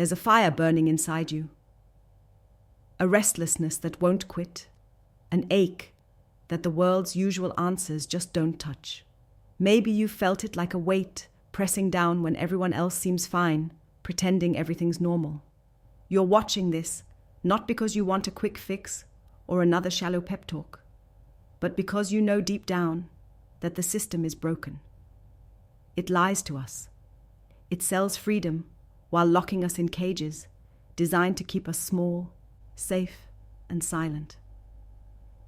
There's a fire burning inside you, a restlessness that won't quit, an ache that the world's usual answers just don't touch. Maybe you've felt it like a weight pressing down when everyone else seems fine, pretending everything's normal. You're watching this not because you want a quick fix or another shallow pep talk, but because you know deep down that the system is broken. It lies to us. It sells freedom while locking us in cages designed to keep us small, safe, and silent.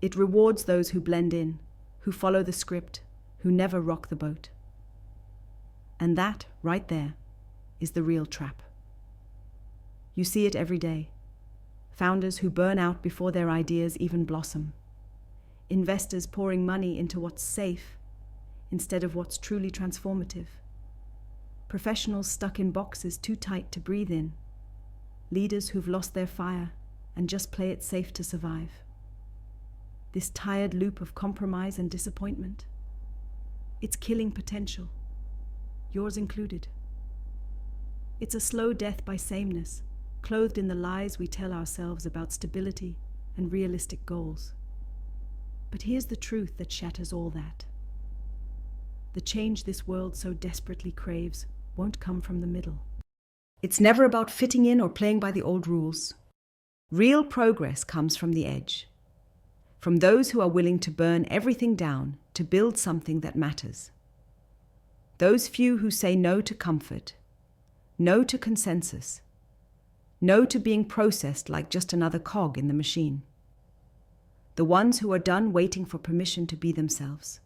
It rewards those who blend in, who follow the script, who never rock the boat. And that, right there, is the real trap. You see it every day. Founders who burn out before their ideas even blossom. Investors pouring money into what's safe instead of what's truly transformative. Professionals stuck in boxes too tight to breathe in. Leaders who've lost their fire and just play it safe to survive. This tired loop of compromise and disappointment, it's killing potential, yours included. It's a slow death by sameness, clothed in the lies we tell ourselves about stability and realistic goals. But here's the truth that shatters all that. The change this world so desperately craves won't come from the middle. It's never about fitting in or playing by the old rules. Real progress comes from the edge, from those who are willing to burn everything down to build something that matters. Those few who say no to comfort, no to consensus, no to being processed like just another cog in the machine. The ones who are done waiting for permission to be themselves.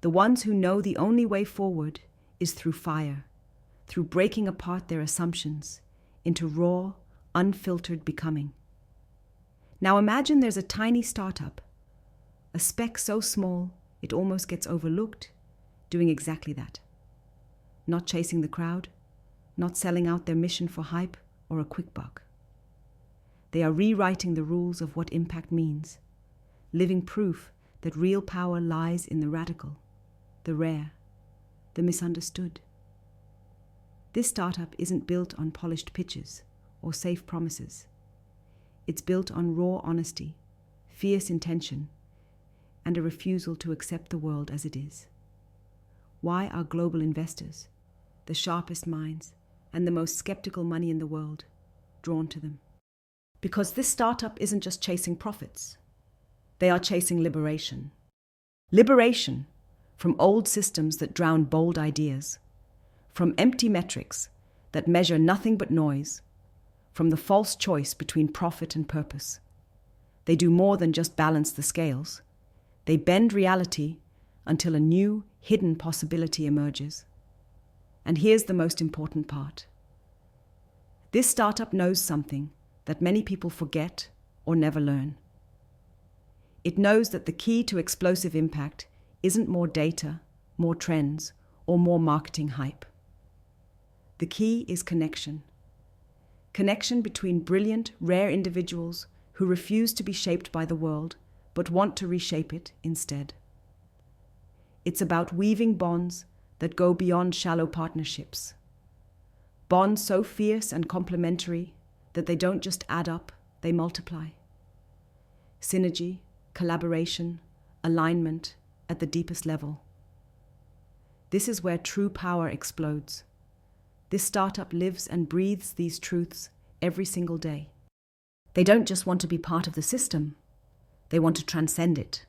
The ones who know the only way forward is through fire, through breaking apart their assumptions into raw, unfiltered becoming. Now imagine there's a tiny startup, a speck so small it almost gets overlooked, doing exactly that. Not chasing the crowd, not selling out their mission for hype or a quick buck. They are rewriting the rules of what impact means, living proof that real power lies in the radical, the rare, the misunderstood. This startup isn't built on polished pitches or safe promises. It's built on raw honesty, fierce intention, and a refusal to accept the world as it is. Why are global investors, the sharpest minds, and the most skeptical money in the world, drawn to them? Because this startup isn't just chasing profits. They are chasing liberation. Liberation from old systems that drown bold ideas, from empty metrics that measure nothing but noise, from the false choice between profit and purpose. They do more than just balance the scales. They bend reality until a new, hidden possibility emerges. And here's the most important part. This startup knows something that many people forget or never learn. It knows that the key to explosive impact isn't more data, more trends, or more marketing hype. The key is connection. Connection between brilliant, rare individuals who refuse to be shaped by the world, but want to reshape it instead. It's about weaving bonds that go beyond shallow partnerships. Bonds so fierce and complementary that they don't just add up, they multiply. Synergy, collaboration, alignment at the deepest level. This is where true power explodes. This startup lives and breathes these truths every single day. They don't just want to be part of the system, they want to transcend it.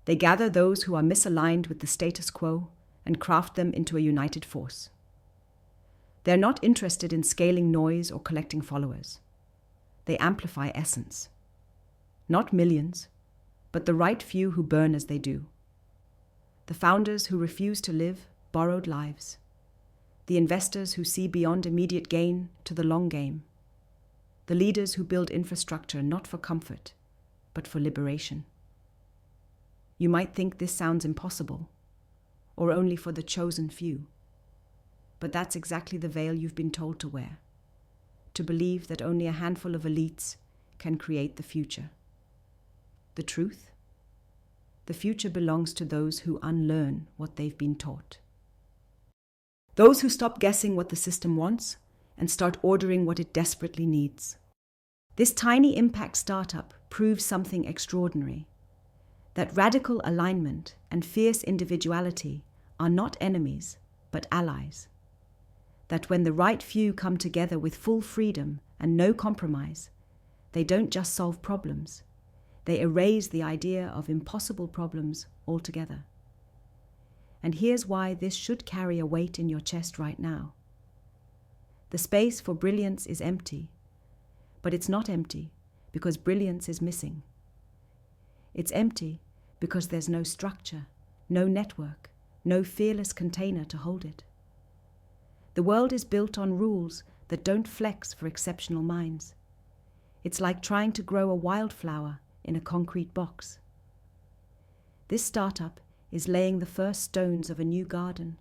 They gather those who are misaligned with the status quo and craft them into a united force. They're not interested in scaling noise or collecting followers. They amplify essence. Not millions, but the right few who burn as they do. The founders who refuse to live borrowed lives. The investors who see beyond immediate gain to the long game. The leaders who build infrastructure not for comfort, but for liberation. You might think this sounds impossible, or only for the chosen few. But that's exactly the veil you've been told to wear, to believe that only a handful of elites can create the future. The truth? The future belongs to those who unlearn what they've been taught. Those who stop guessing what the system wants and start ordering what it desperately needs. This tiny impact startup proves something extraordinary: that radical alignment and fierce individuality are not enemies, but allies. That when the right few come together with full freedom and no compromise, they don't just solve problems, they erase the idea of impossible problems altogether. And here's why this should carry a weight in your chest right now. The space for brilliance is empty, but it's not empty because brilliance is missing. It's empty because there's no structure, no network, no fearless container to hold it. The world is built on rules that don't flex for exceptional minds. It's like trying to grow a wildflower in a concrete box. This startup is laying the first stones of a new garden,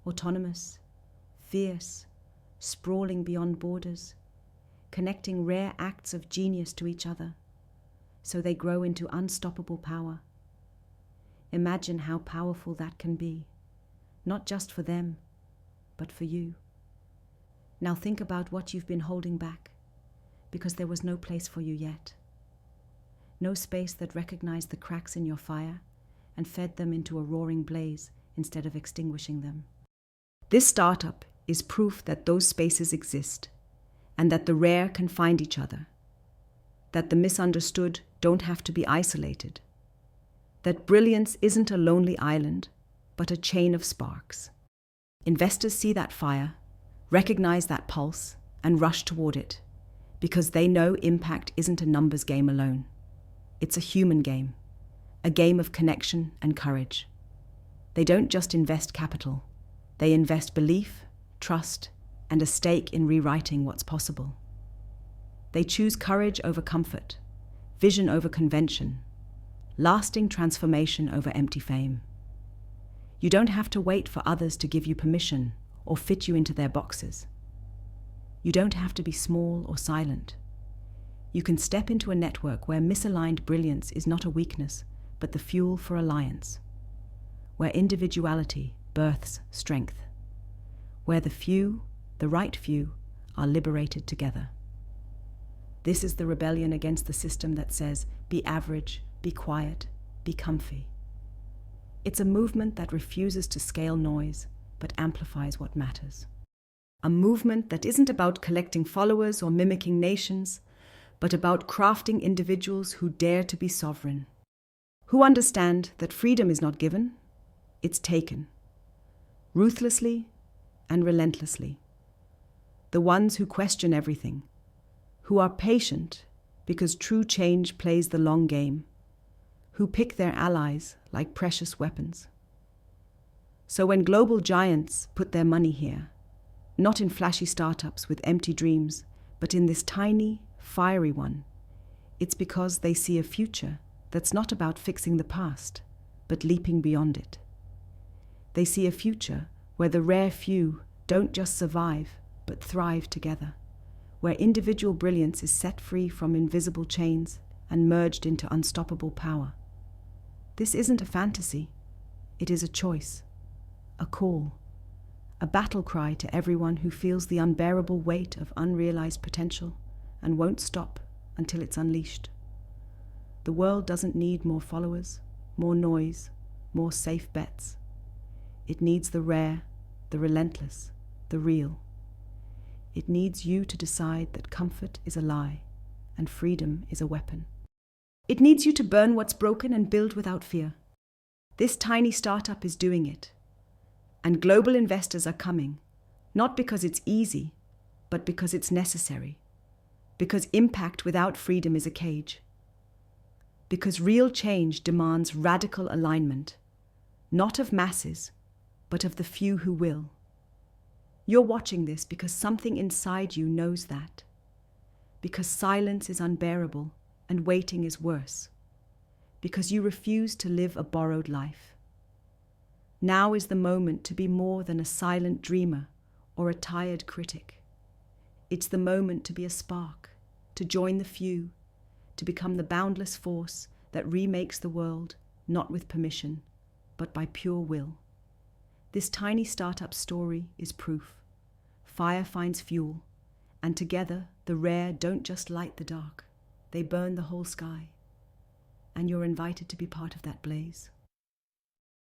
autonomous, fierce, sprawling beyond borders, connecting rare acts of genius to each other, so they grow into unstoppable power. Imagine how powerful that can be, not just for them, but for you. Now think about what you've been holding back, because there was no place for you yet. No space that recognized the cracks in your fire and fed them into a roaring blaze instead of extinguishing them. This startup is proof that those spaces exist, and that the rare can find each other, that the misunderstood don't have to be isolated, that brilliance isn't a lonely island, but a chain of sparks. Investors see that fire, recognize that pulse, and rush toward it, because they know impact isn't a numbers game alone. It's a human game, a game of connection and courage. They don't just invest capital, they invest belief, trust, and a stake in rewriting what's possible. They choose courage over comfort, vision over convention, lasting transformation over empty fame. You don't have to wait for others to give you permission or fit you into their boxes. You don't have to be small or silent. You can step into a network where misaligned brilliance is not a weakness, but the fuel for alliance, where individuality births strength, where the few, the right few, are liberated together. This is the rebellion against the system that says, be average, be quiet, be comfy. It's a movement that refuses to scale noise, but amplifies what matters. A movement that isn't about collecting followers or mimicking nations, but about crafting individuals who dare to be sovereign, who understand that freedom is not given, it's taken, ruthlessly and relentlessly. The ones who question everything, who are patient because true change plays the long game, who pick their allies like precious weapons. So when global giants put their money here, not in flashy startups with empty dreams, but in this tiny, fiery one, it's because they see a future that's not about fixing the past, but leaping beyond it. They see a future where the rare few don't just survive, but thrive together, where individual brilliance is set free from invisible chains and merged into unstoppable power. This isn't a fantasy, it is a choice, a call, a battle cry to everyone who feels the unbearable weight of unrealized potential and won't stop until it's unleashed. The world doesn't need more followers, more noise, more safe bets. It needs the rare, the relentless, the real. It needs you to decide that comfort is a lie and freedom is a weapon. It needs you to burn what's broken and build without fear. This tiny startup is doing it. And global investors are coming, not because it's easy, but because it's necessary. Because impact without freedom is a cage. Because real change demands radical alignment, not of masses, but of the few who will. You're watching this because something inside you knows that. Because silence is unbearable and waiting is worse. Because you refuse to live a borrowed life. Now is the moment to be more than a silent dreamer or a tired critic. It's the moment to be a spark, to join the few, to become the boundless force that remakes the world, not with permission, but by pure will. This tiny startup story is proof. fire finds fuel, and together the rare don't just light the dark, they burn the whole sky. And you're invited to be part of that blaze.